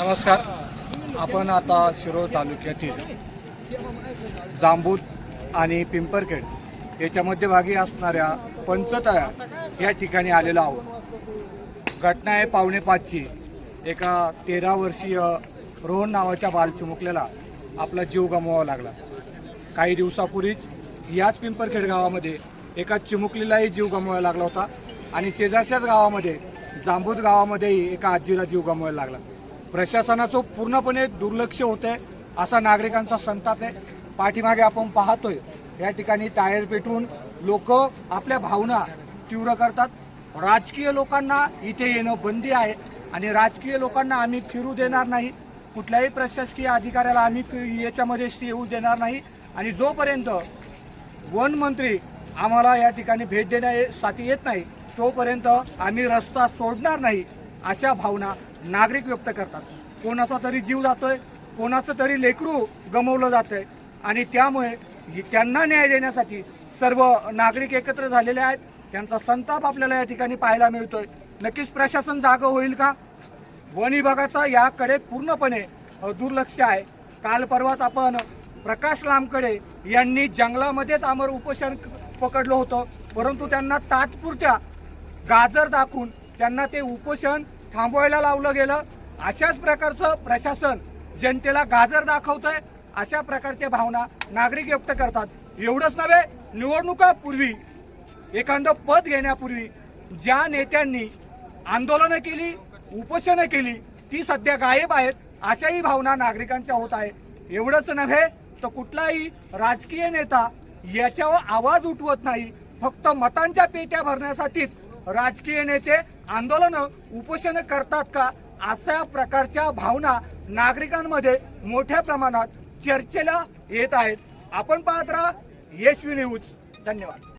नमस्कार. आपण आता शिरोळ तालुक्यातील जांबूत आणि पिंपरखेड याच्या मध्यभागी असणाऱ्या पंचतळा या ठिकाणी आलेलो आहोत. घटना आहे 4:45ची. एका 13 वर्षीय रोहन नावाच्या बालचिमुकल्याला आपला जीव गमवावा लागला. काही दिवसापूर्वीच याच पिंपरखेड गावामध्ये एका चिमुकलीलाही जीव गमवावा लागला होता आणि शेजारच्याच गावामध्ये जांबूत गावामध्येही एका आजीला जीव गमवायला लागला. प्रशासनाचं पूर्णपणे दुर्लक्ष होतंय असा नागरिकांचा संताप आहे. पाठीमागे आपण पाहतोय या ठिकाणी टायर पेटवून लोक आपल्या भावना तीव्र करतात. राजकीय लोकांना इथे येणं बंदी आहे आणि राजकीय लोकांना आम्ही फिरू देणार नाही. कुठल्याही प्रशासकीय अधिकाऱ्याला आम्ही याच्यामध्ये येऊ देणार नाही आणि जोपर्यंत वन मंत्री आम्हाला या ठिकाणी भेट देण्यासाठी येत नाही तोपर्यंत आम्ही रस्ता सोडणार नाही अशा भावना नागरिक व्यक्त करतात. कोणाचा तरी जीव जातोय, कोणाचं तरी लेकरू गमवलं जातंय आणि त्यामुळे त्यांना न्याय देण्यासाठी सर्व नागरिक एकत्र झालेले आहेत. त्यांचा संताप आपल्याला या ठिकाणी पाहायला मिळतोय. नक्कीच प्रशासन जागं होईल का? वन विभागाचा याकडे पूर्णपणे दुर्लक्ष आहे. काल परवाच आपण प्रकाश लांबकडे यांनी जंगलामध्येच आमर उपोषण पकडलं होतं, परंतु त्यांना तात्पुरत्या गाजर दाखवून त्यांना ते उपोषण थांबवायला लावलं गेलं. अशाच प्रकारचं प्रशासन जनतेला गाजर दाखवतंय अशा प्रकारच्या भावना नागरिक व्यक्त करतात. एवढंच नव्हे, निवडणुकापूर्वी एखादं पद घेण्यापूर्वी ज्या नेत्यांनी आंदोलनं केली, उपोषणं केली ती सध्या गायब आहेत अशाही भावना नागरिकांच्या होत आहे. एवढंच नव्हे तर कुठलाही राजकीय नेता याच्यावर आवाज उठवत नाही. फक्त मतांच्या पेट्या भरण्यासाठीच राजकीय नेते आंदोलनं उपोषणं करतात का अशा प्रकारच्या भावना नागरिकांमध्ये मोठ्या प्रमाणात चर्चेला येत आहेत. आपण पाहत राहा यशवी न्यूज. धन्यवाद.